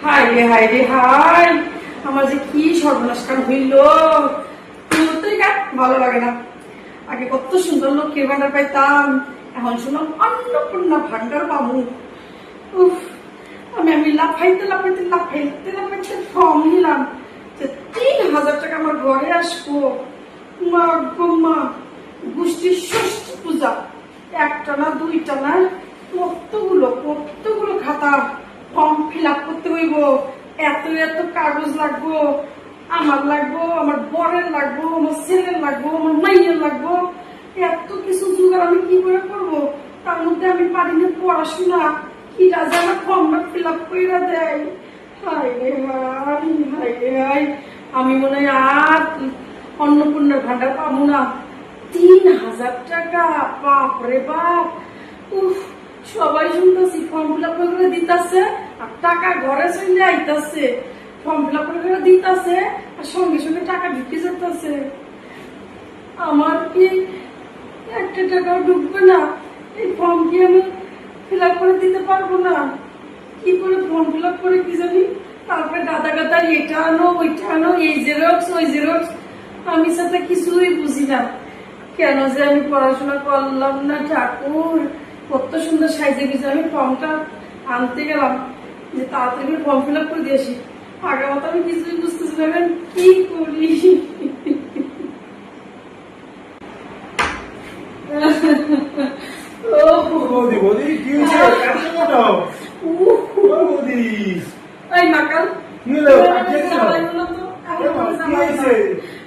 High রে high রে high, আমার যে কি সর্বনাশ কাম হইল। ভালো লাগে না। আগে কত সুন্দর লক্ষ্মীর ভান্ডার পাইতাম, এখন শুনলাম অন্নপূর্ণা ভান্ডার পাবো। উফ, আমি লাফাইতে লাফাইতে লাফাইতে লাফাইতে ফর্ম নিলাম যে ৩,০০০ টাকা আমার ঘরে আসবো। মা গো মা, গোষ্ঠীর ষষ্ঠী পূজা, একটা না দুইটা না, কতগুলো খাতা ফর্ম ফিল আপ করতে হইব। এত এত কাগজ লাগবো, আমার লাগবো, আমার বরের লাগবো, আমার ছেলের লাগবো, আমার মাইয়ের লাগবো। এত কিছু জোগাড় আমি কি করে করবো? তার মধ্যে আমি পারি না পড়াশোনা। কি রাজা আমার ফর্মটা ফিল আপ করে দেয়। হাই রে হাই, হাই রে হাই, আমি মনে হয় আর অন্নপূর্ণার ভান্ডার পাবো না। ৩,০০০ টাকা, বাপ রে বাপ। উফ, সবাই শুনতেছি ফর্ম ফিল আপ করে দিতেছে আর টাকা ঘরে চলে আইতাছে। ফর্ম ফিল আপ করে দিতেছে আর সঙ্গে সঙ্গে টাকা ঢুকে যেতেছে। আমার কি একটা টাকাও ঢুকবে না? এই ফর্ম কি আমি ফিল আপ করে দিতে পারবো না? কি করে ফর্ম ফিল আপ করে কি জানি, তারপরে গাদা গাদা এটা আনো ওইটা আনো, এই জেরক্স ওই জেরক্স। আমি সাথে কিছুই বুঝি না। কেন যে আমি পড়াশোনা করলাম না ঠাকুর। কত সুন্দর সাইজে গেছে, আমি ফর্মটা আনতে গেলাম যে তাড়াতাড়ি ফর্ম ফিল আপ করে দিয়ে আসি। আগের মতো আমি কিছুই বুঝতেছি না, কি করি।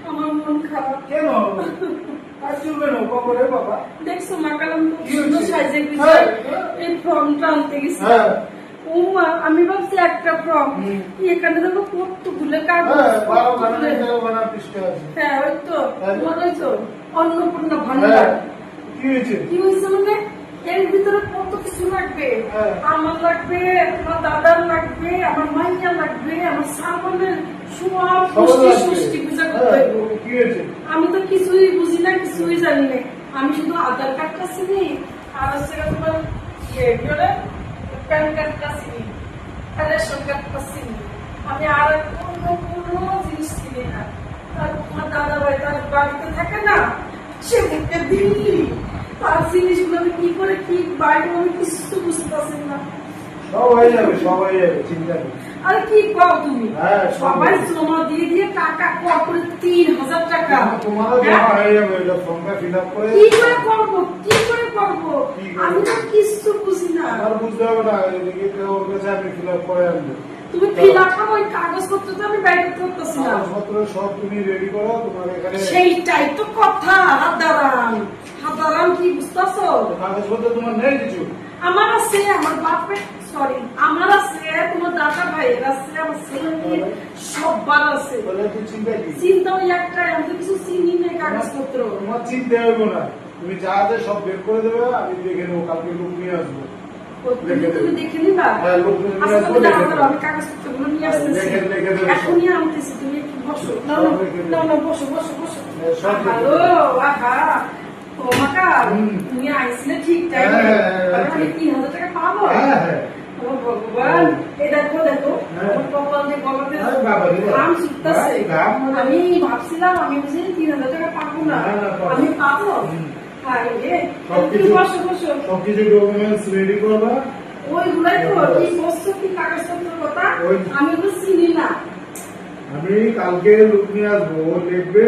আমার মন খারাপ। কেন? দেখছো মাকাল, এই ফর্মটা আনতে গেছি। আমি ভাবছি একটা ফর্ম, এখানে দেখো কতগুলো কাগজ। হ্যাঁ, ওই তো ওই তো অন্নপূর্ণা ভান্ডার। কি হয়েছে মানে এর ভিতরে কত কিছু লাগবে। আমার লাগবে, আমার দাদার লাগবে, আমার মাইয়া লাগবে, আমার সাবনের সব ষষ্ঠী পূজা করতে হইব। আমি তো কিছুই বুঝি না, কিছুই জানি না। আমি শুধু আধার কার্ডটা চিনি আর হচ্ছে তোমার প্যান কার্ডটা চিনি আর রেশন কার্ডটা চিনি। আমি আর কোনো জিনিস চিনি না। আর তোমার দাদা ভাই তার বাড়িতে থাকে না, সে থেকে দিল্লি, তার জিনিসগুলো আমি কি করে কি বাইরে আমি কিছু বুঝতে পারছি না। সবাই যাবে চিন্তা নেই। আরে কি পাও তুমি? সবাই জমা দিয়ে দিয়ে টাকা করে ৩,০০০ টাকা তোমারও জমা হয়ে যাবে। এটা ফর্মটা ফিল আপ করে কি করে করবো, কি করে করবো? আমি তো কিছু বুঝি না। আর বুঝতে হবে না, এদিকে ওর কাছে আমি ফিল আপ করে আনবো। তুমি ফিল আপ করো, ওই কাগজপত্র তো আমি বাইরে করতেছি না। কাগজপত্র সব তুমি রেডি করো, তোমার এখানে সেইটাই তো কথা। হাদারাম কি বুঝতেছো? কাগজপত্র তোমার নেই কিছু? আমার আছে, আমার বাপের সরি আমার আছে, তোমার দাদা ভাইয়ের আছে, আমার ছেলের সববার আছে। চিন্তা ওই একটাই, আমি তো কিছু চিনি না কাগজপত্র। তোমার চিন্তা হইব না, তুমি যা আছে সব বের করে দেবে, আমি দেখে নেবো। কালকে লোক নিয়ে আসবো। তুমি দেখে নিবা? আমি কাগজপত্র গুলো নিয়ে আসতেছি, এখনই আনতেছি। তুমি একটু বসো। না বসো বসো বসো। হ্যালো, আহা ও মাকা, তুমি আইসলে ঠিক টাইমে। আমি ৩,০০০ টাকা পাবো? ভগবান, এই দেখো দেখো আমার কপাল দিয়ে গলাতে ঘাম ছুটতেছে। আমি ভাবছিলাম আমি বুঝি ৩,০০০ টাকা পাবো না, আমি পাবো। সবকিছু ডকুমেন্টস রেডি করবা। ওইগুলাই তো কি বস্তু কি কাগজপত্রের কথা আমি তো চিনি না। আমি কালকে লোক নিয়ে আসবো, ও লিখবে,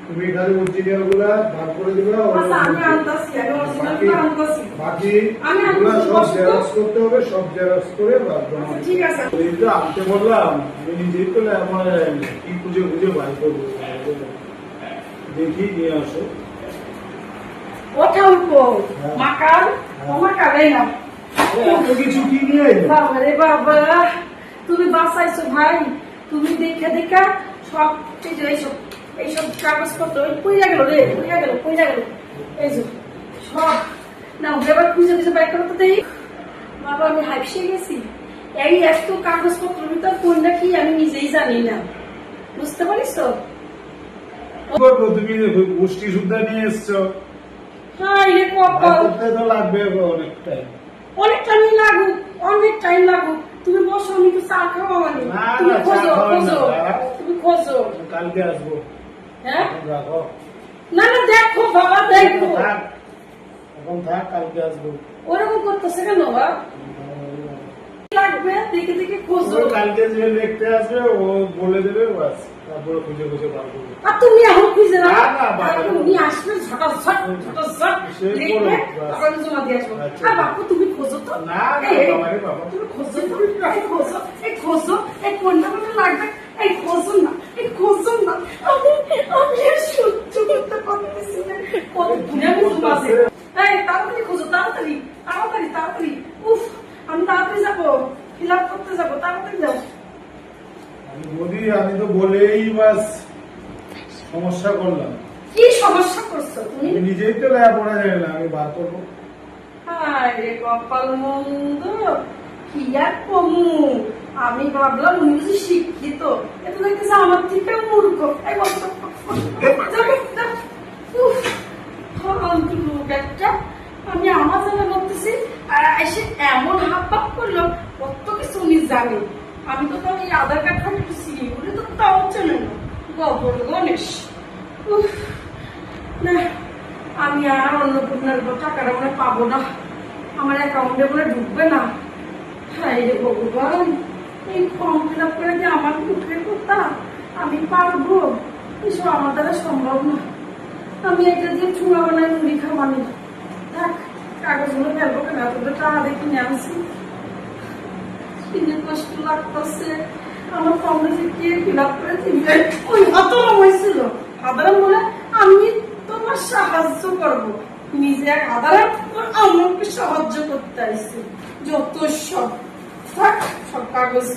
তুমি খালি অরিজিনাল গুলা ভাগ করে দিবে। বাকি সব জেরক্স করতে হবে, সব জেরক্স করে ঠিক আছে। আনতে বললাম, আমি নিজেই তো আমার কি খুঁজে খুঁজে বাই করবো। দেখি নিয়ে আসো। ওটা উঠবো মাকাল, ও মাকাল এই না এত কিছু কি নিয়ে বাবা রে বাবা, তুমি বাঁচাইছো ভাই। তুমি দেখে দেখা সব এইসব কাগজপত্র পইরা গেল রে, পইরা গেল। এই যে সব না এবার খুঁজে খুঁজে বাইক করতে দেই। বাবা আমি হাইপসে গেছি। এই এত কাগজপত্র ভিতর কোনটা কি আমি নিজেই জানি না। বুঝতে পারিস তো? তুমি গোষ্ঠী সুদ্ধা নিয়ে এসছো। হ্যাঁ, তো লাগবে অনেক টাইম লাগুক, অনেক টাইম লাগুক। তুমি বসো, আমি তো চা খাওয়া না, তুমি না, খোঁজো চা খাওয়াই না, খোঁজো দাঁড়া। তুমি খোঁজো। কালকে আসবো। হ্যাঁ এখন রাখো। না না দেখো বাবা দেখো। থাক, এখন থাক, কালকে আসবো। ওরকম করতেছে কেন বাবা? লাগবে দেখে দেখে খোঁজো। ওই কালকে যে দেখতে আসবে ও বলে দেবে, বাস তারপরে খুঁজে খুঁজে বার করবো। আর তুমি এখন খুঁজে না, না, না, বাবা। উনি আসবে ঝটাঝট ঝটাঝট সে লিখবে করুক, বাস। তারপরে জমা দিয়ে আসবো। আচ্ছা। আর বাপু তুমি খোঁজো তো। না, না, এই, বাবা রে বাবা। তুমি খোঁজো তো, এই খোঁজো, এই খোঁজো, এই কোনটা কোনটা লাগবে, এই খোঁজো না, এই খোঁজো না। আমি আর সহ্য করতে পারতেছি না। কত দিনে আমি ঘুমাচ্ছি। এই তাড়াতাড়ি খোঁজো, তাড়াতাড়ি তাড়াতাড়ি তাড়াতাড়ি। উফ, আমি তাড়াতাড়ি যাবো, ফিল আপ করতে যাবো, তাড়াতাড়ি যাও। বৌদি আমি তো বলেই বাস সমস্যা করলাম। কি সমস্যা করছো তুমি? আমি নিজেই তো লেখাপড়া জানি না, আমি বার করবো। আরে কপাল মন্দ, কি আর কমু। আমি ভাবলাম উনি বুঝি শিক্ষিত, এত দেখতেছে আমার থেকে মূর্খ। এই বস, ফালতু লোক একটা। আমি আমার জানা করতেছি আর এসে এমন হাত পাপ করলো, কত কিছু উনি জানে। আমি তো তাও এই আধার কার্ড ফাটিয়েছি, উনি তো তাও চেনে না। গবর গণেশ। উফ, না আমি আর অন্নপূর্ণার টাকাটা মনে পাবো না, আমার অ্যাকাউন্টে মনে ঢুকবে না। হাই রে ভগবান, এই ফর্ম ফিল আপ করে কি আমার উঠে কথা আমি পারবো? এসব আমার দ্বারা সম্ভব না। আমি এটা দিয়ে চুড়া বানাই মুড়ি খাওয়ানি। থাক, কাগজগুলো ফেলবো কেন, তোদের টাকা দিয়ে কিনে আনছি। কিনে কষ্ট লাগতেছে। আমার ফর্মটা যে কে ফিল আপ করে দিবে? ওই হাতরাম হয়েছিল, হাতরাম বলে আমি তোমার সাহায্য করবো। নিজে এক আদালত আমাকে সাহায্য করতে আসছে। যত সব থাক, সব কাগজ